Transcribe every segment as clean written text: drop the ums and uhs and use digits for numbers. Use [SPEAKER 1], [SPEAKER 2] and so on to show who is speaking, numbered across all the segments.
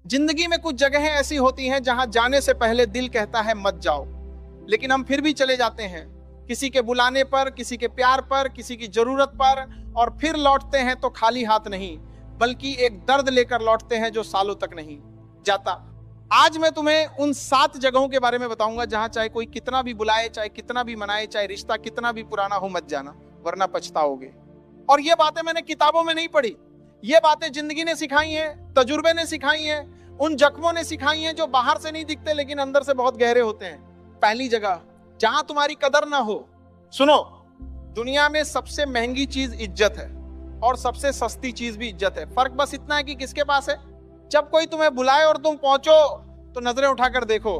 [SPEAKER 1] जिंदगी में कुछ जगहें ऐसी होती हैं जहां जाने से पहले दिल कहता है मत जाओ, लेकिन हम फिर भी चले जाते हैं, किसी के बुलाने पर, किसी के प्यार पर, किसी की जरूरत पर, और फिर लौटते हैं तो खाली हाथ नहीं, बल्कि एक दर्द लेकर लौटते हैं जो सालों तक नहीं जाता। आज मैं तुम्हें उन 7 जगहों के बारे में बताऊंगा जहां चाहे कोई कितना भी बुलाए, चाहे कितना भी मनाए, चाहे रिश्ता कितना भी पुराना हो, मत जाना वरना पछताओगे। और ये बातें मैंने किताबों में नहीं पढ़ी, ये बातें जिंदगी ने सिखाई हैं, तजुर्बे ने सिखाई हैं, उन जख्मों ने सिखाई हैं जो बाहर से नहीं दिखते लेकिन अंदर से बहुत गहरे होते हैं। पहली जगह जहां तुम्हारी कदर ना हो। सुनो, दुनिया में सबसे महंगी चीज इज्जत है और सबसे सस्ती चीज भी इज्जत है। फर्क बस इतना है कि किसके पास है। जब कोई तुम्हें बुलाए और तुम पहुंचो तो नजरें उठाकर देखो,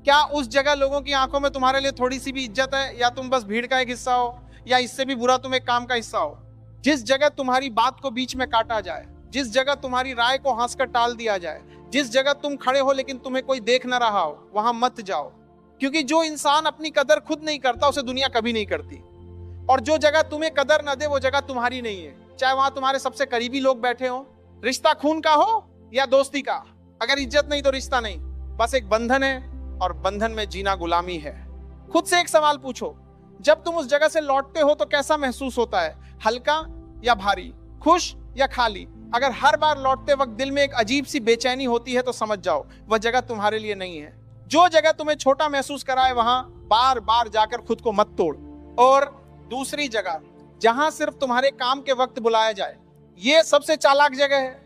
[SPEAKER 1] क्या उस जगह लोगों की आंखों में तुम्हारे लिए थोड़ी सी भी इज्जत है, या तुम बस भीड़ का एक हिस्सा हो, या इससे भी बुरा तुम एक काम का हिस्सा हो। जिस जगह तुम्हारी बात को बीच में काटा जाए, जिस जगह तुम्हारी राय को हंसकर टाल दिया जाए, जिस जगह तुम खड़े हो लेकिन तुम्हें कोई देख ना रहा हो, वहां मत जाओ। क्योंकि जो इंसान अपनी कदर खुद नहीं करता उसे दुनिया कभी नहीं करती। और जो जगह तुम्हें कदर न दे वो जगह तुम्हारी नहीं है, चाहे वहां तुम्हारे सबसे करीबी लोग बैठे हो, रिश्ता खून का हो या दोस्ती का। अगर इज्जत नहीं तो रिश्ता नहीं, बस एक बंधन है, और बंधन में जीना गुलामी है। खुद से एक सवाल पूछो, जब तुम उस जगह से लौटते हो तो कैसा महसूस होता है? हल्का या भारी, खुश या खाली? अगर हर बार लौटते वक्त दिल में एक अजीब सी बेचैनी होती है तो समझ जाओ वह जगह तुम्हारे लिए नहीं है। जो जगह तुम्हें छोटा महसूस कराए वहां बार बार जाकर खुद को मत तोड़। और दूसरी जगह जहां सिर्फ तुम्हारे काम के वक्त बुलाया जाए, यह सबसे चालाक जगह है।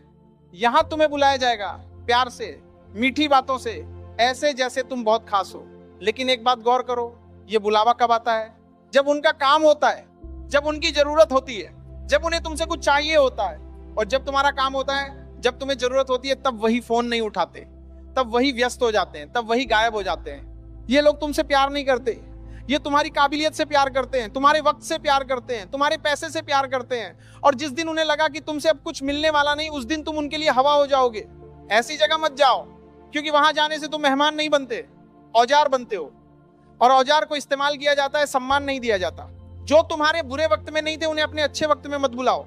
[SPEAKER 1] यहां तुम्हें बुलाया जाएगा प्यार से, मीठी बातों से, ऐसे जैसे तुम बहुत खास हो। लेकिन एक बात गौर करो, यह बुलावा कब आता है? जब उनका काम होता है, जब उनकी जरूरत होती है, जब उन्हें तुमसे कुछ चाहिए होता है। और जब तुम्हारा काम होता है, जब तुम्हें जरूरत होती है, तब वही फोन नहीं उठाते, तब वही व्यस्त हो जाते हैं, तब वही गायब हो जाते हैं। ये लोग तुमसे प्यार नहीं करते, ये तुम्हारी काबिलियत से प्यार करते हैं, तुम्हारे वक्त से प्यार करते हैं, तुम्हारे पैसे से प्यार करते हैं। और जिस दिन उन्हें लगा कि तुमसे अब कुछ मिलने वाला नहीं, उस दिन तुम उनके लिए हवा हो जाओगे। ऐसी जगह मत जाओ, क्योंकि वहां जाने से तुम मेहमान नहीं बनते, औजार बनते हो। और औजार को इस्तेमाल किया जाता है, सम्मान नहीं दिया जाता। जो तुम्हारे बुरे वक्त में नहीं थे उन्हें अपने अच्छे वक्त में मत बुलाओ,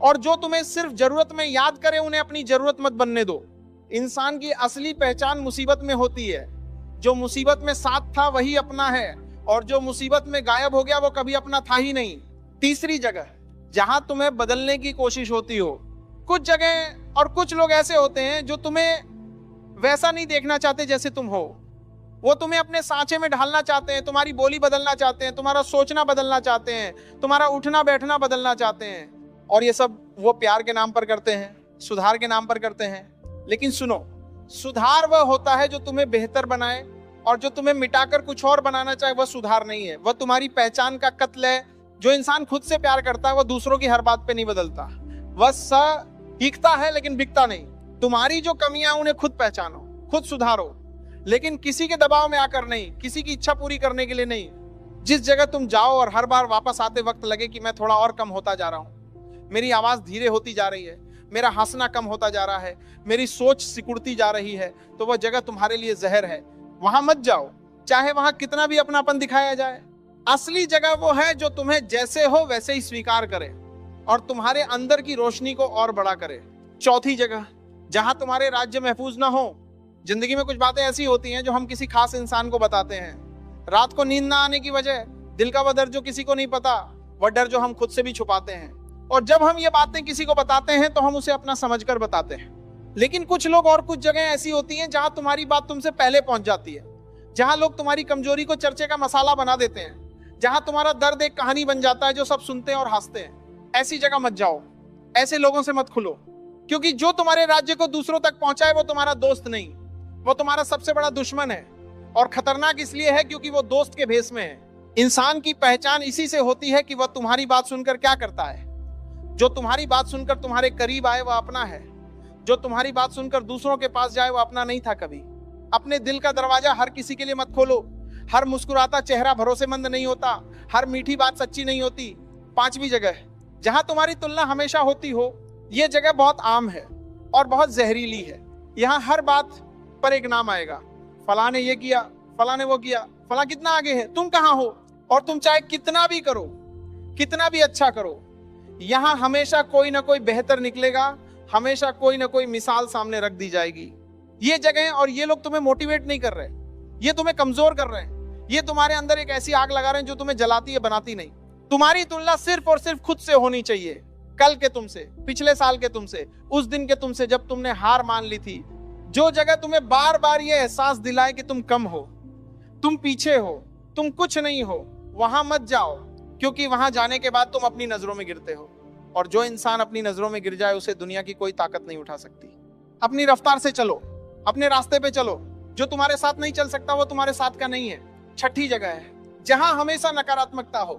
[SPEAKER 1] और जो तुम्हें सिर्फ जरूरत में याद करे उन्हें अपनी जरूरत मत बनने दो। इंसान की असली पहचान मुसीबत में होती है। जो मुसीबत में साथ था वही अपना है, और जो मुसीबत में गायब हो गया वो कभी अपना था ही नहीं। तीसरी जगह जहां तुम्हें बदलने की कोशिश होती हो। कुछ जगह और कुछ लोग ऐसे होते हैं जो तुम्हें वैसा नहीं देखना चाहते जैसे तुम हो। वो तुम्हें अपने सांचे में ढालना चाहते हैं, तुम्हारी बोली बदलना चाहते हैं, तुम्हारा सोचना बदलना चाहते हैं, तुम्हारा उठना बैठना बदलना चाहते हैं। और ये सब वो प्यार के नाम पर करते हैं, सुधार के नाम पर करते हैं। लेकिन सुनो, सुधार वह होता है जो तुम्हें बेहतर बनाए, और जो तुम्हें मिटाकर कुछ और बनाना चाहे वह सुधार नहीं है, वह तुम्हारी पहचान का कत्ल है। जो इंसान खुद से प्यार करता है वह दूसरों की हर बात पे नहीं बदलता, वह सीखता है लेकिन बिकता नहीं। तुम्हारी जो कमियां उन्हें खुद पहचानो, खुद सुधारो, लेकिन किसी के दबाव में आकर नहीं, किसी की इच्छा पूरी करने के लिए नहीं। जिस जगह तुम जाओ और हर बार वापस आते वक्त लगे कि मैं थोड़ा और कम होता जा रहा हूं, मेरी आवाज धीरे होती जा रही है, मेरा हंसना कम होता जा रहा है, मेरी सोच सिकुड़ती जा रही है, तो वह जगह तुम्हारे लिए जहर है। वहां मत जाओ, चाहे वहां कितना भी अपनापन दिखाया जाए। असली जगह वो है जो तुम्हें जैसे हो वैसे ही स्वीकार करे और तुम्हारे अंदर की रोशनी को और बड़ा करे। चौथी जगह जहां तुम्हारे राज्य महफूज ना हो। जिंदगी में कुछ बातें ऐसी होती हैं जो हम किसी खास इंसान को बताते हैं। रात को नींद ना आने की वजह, दिल का वह दर्द जो किसी को नहीं पता, वह डर जो हम खुद से भी छुपाते हैं। और जब हम ये बातें किसी को बताते हैं तो हम उसे अपना समझकर बताते हैं। लेकिन कुछ लोग और कुछ जगह ऐसी होती हैं जहां तुम्हारी बात तुमसे पहले पहुंच जाती है, जहां लोग तुम्हारी कमजोरी को चर्चे का मसाला बना देते हैं, जहां तुम्हारा दर्द एक कहानी बन जाता है जो सब सुनते हैं और हंसते हैं। ऐसी जगह मत जाओ, ऐसे लोगों से मत खुलो, क्योंकि जो तुम्हारे राज्य को दूसरों तक पहुंचाए वो तुम्हारा दोस्त नहीं, वो तुम्हारा सबसे बड़ा दुश्मन है। और खतरनाक इसलिए है क्योंकि वो दोस्त के भेष में है। इंसान की पहचान इसी से होती है कि वह तुम्हारी बात सुनकर क्या करता है। जो तुम्हारी बात सुनकर तुम्हारे करीब आए वह अपना है, जो तुम्हारी बात सुनकर दूसरों के पास जाए वह अपना नहीं था कभी। अपने दिल का दरवाजा हर किसी के लिए मत खोलो। हर मुस्कुराता चेहरा भरोसेमंद नहीं होता, हर मीठी बात सच्ची नहीं होती। पांचवी जगह जहां तुम्हारी तुलना हमेशा होती हो, यह जगह बहुत आम है और बहुत जहरीली है। यहाँ हर बात पर एक नाम आएगा, फलां ने ये किया, फलां ने वो किया, फलां कितना आगे है, तुम कहाँ हो। और तुम चाहे कितना भी करो, कितना भी अच्छा करो, यहाँ हमेशा कोई ना कोई बेहतर निकलेगा, हमेशा कोई ना कोई मिसाल सामने रख दी जाएगी। ये जगह और ये लोग तुम्हें मोटिवेट नहीं कर रहे, ये तुम्हें कमजोर कर रहे हैं, ये तुम्हारे अंदर एक ऐसी आग लगा रहे हैं जो तुम्हें जलाती है, बनाती नहीं। तुम्हारी तुलना सिर्फ और सिर्फ खुद से होनी चाहिए, कल के तुमसे, पिछले साल के तुमसे, उस दिन के तुमसे जब तुमने हार मान ली थी। जो जगह तुम्हें बार बार ये एहसास दिलाए कि तुम कम हो, तुम पीछे हो, तुम कुछ नहीं हो, वहां मत जाओ, क्योंकि वहां जाने के बाद तुम अपनी नजरों में गिरते हो। और जो इंसान अपनी नजरों में गिर जाए उसे दुनिया की कोई ताकत नहीं उठा सकती। अपनी रफ्तार से चलो, अपने रास्ते पे चलो। जो तुम्हारे साथ नहीं चल सकता वो तुम्हारे साथ का नहीं है। छठी जगह है जहां हमेशा नकारात्मकता हो।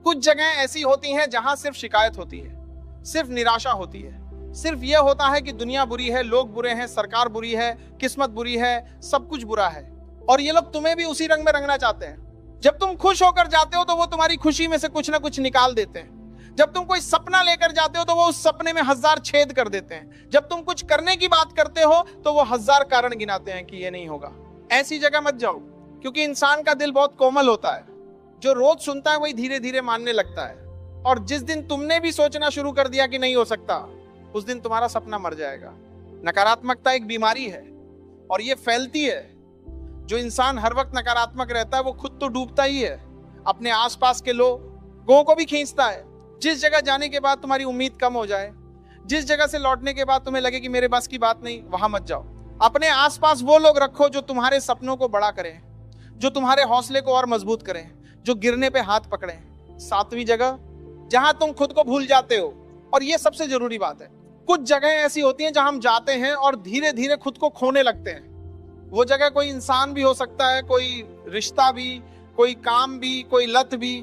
[SPEAKER 1] कुछ जगह ऐसी होती हैं जहां सिर्फ शिकायत होती है, सिर्फ निराशा होती है, सिर्फ यह होता है कि दुनिया बुरी है, लोग बुरे हैं, सरकार बुरी है, किस्मत बुरी है, सब कुछ बुरा है। और ये लोग तुम्हें भी उसी रंग में रंगना चाहते हैं। जब तुम खुश होकर जाते हो तो वो तुम्हारी खुशी में से कुछ ना कुछ निकाल देते हैं। जब तुम कोई सपना लेकर जाते हो तो वो उस सपने में 1000 छेद कर देते हैं। जब तुम कुछ करने की बात करते हो तो वो 1000 कारण गिनाते हैं कि ये नहीं होगा। ऐसी जगह मत जाओ, क्योंकि इंसान का दिल बहुत कोमल होता है। जो रोज सुनता है वही धीरे धीरे मानने लगता है। और जिस दिन तुमने भी सोचना शुरू कर दिया कि नहीं हो सकता, उस दिन तुम्हारा सपना मर जाएगा। नकारात्मकता एक बीमारी है और ये फैलती है। जो इंसान हर वक्त नकारात्मक रहता है वो खुद तो डूबता ही है, अपने आसपास के लोगों को भी खींचता है। जिस जगह जाने के बाद तुम्हारी उम्मीद कम हो जाए, जिस जगह से लौटने के बाद तुम्हें लगे कि मेरे बस की बात नहीं, वहां मत जाओ। अपने आसपास वो लोग रखो जो तुम्हारे सपनों को बड़ा करें, जो तुम्हारे हौसले को और मजबूत करें, जो गिरने पे हाथ पकड़े। 7वीं जगह, जहां तुम खुद को भूल जाते हो। और ये सबसे जरूरी बात है, कुछ जगह ऐसी होती हैं जहां हम जाते हैं और धीरे धीरे खुद को खोने लगते हैं। वो जगह कोई इंसान भी हो सकता है, कोई रिश्ता भी, कोई काम भी, कोई लत भी।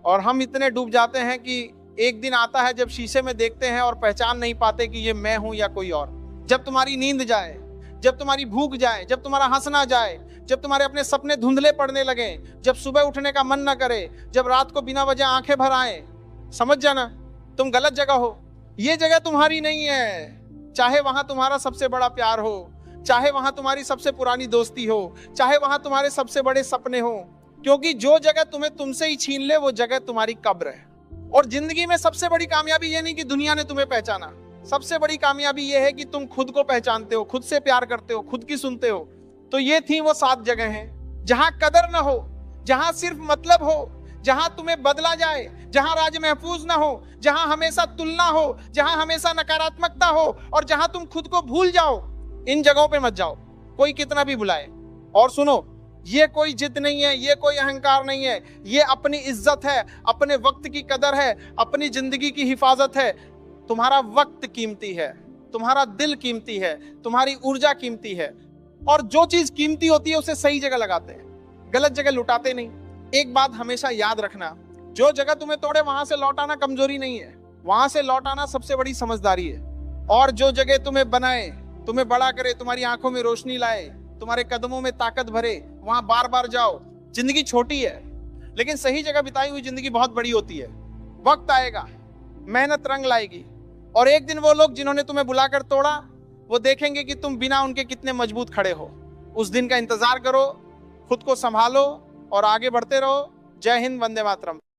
[SPEAKER 1] और हम इतने डूब जाते हैं कि एक दिन आता है जब शीशे में देखते हैं और पहचान नहीं पाते कि ये मैं हूं या कोई और। जब तुम्हारी नींद जाए, जब तुम्हारी भूख जाए, जब तुम्हारा हंसना जाए, जब तुम्हारे अपने सपने धुंधले पड़ने लगे, जब सुबह उठने का मन न करे, जब रात को बिना वजह आंखें भर आए, समझ जाना तुम गलत जगह हो। ये जगह तुम्हारी नहीं है। चाहे वहां तुम्हारा सबसे बड़ा प्यार हो, चाहे वहां तुम्हारी सबसे पुरानी दोस्ती हो, चाहे वहां तुम्हारे सबसे बड़े सपने हो, क्योंकि जो जगह तुम्हें तुमसे ही छीन ले वो जगह तुम्हारी कब्र है। और जिंदगी में सबसे बड़ी कामयाबी ये नहीं कि दुनिया ने तुम्हें पहचाना, सबसे बड़ी कामयाबी ये है कि तुम खुद को पहचानते हो, खुद से प्यार करते हो, खुद की सुनते हो। तो ये थी वो 7 जगह हैं जहां कदर न हो, जहां सिर्फ मतलब हो, जहां तुम्हें बदला जाए, जहां राज महफूज ना हो, जहां हमेशा तुलना हो, जहां हमेशा नकारात्मकता हो और जहां तुम खुद को भूल जाओ। इन जगहों पे मत जाओ, कोई कितना भी बुलाए। और सुनो, ये कोई जिद नहीं है, ये कोई अहंकार नहीं है, ये अपनी इज्जत है, अपने वक्त की कदर है, अपनी जिंदगी की हिफाजत है। तुम्हारा वक्त कीमती है, तुम्हारा दिल कीमती है, तुम्हारी ऊर्जा कीमती है। और जो चीज कीमती होती है उसे सही जगह लगाते हैं, गलत जगह लुटाते नहीं। एक बात हमेशा याद रखना, जो जगह तुम्हें तोड़े वहां से लौट आना कमजोरी नहीं है, वहां से लौट आना सबसे बड़ी समझदारी है। और जो जगह तुम्हें बनाए, तुम्हें बड़ा करे, तुम्हारी आंखों में रोशनी लाए, तुम्हारे कदमों में ताकत भरे, वहां बार बार जाओ। जिंदगी छोटी है लेकिन सही जगह बिताई हुई जिंदगी बहुत बड़ी होती है। वक्त आएगा, मेहनत रंग लाएगी, और एक दिन वो लोग जिन्होंने तुम्हें बुलाकर तोड़ा वो देखेंगे कि तुम बिना उनके कितने मजबूत खड़े हो। उस दिन का इंतजार करो, खुद को संभालो और आगे बढ़ते रहो। जय हिंद, वंदे मातरम।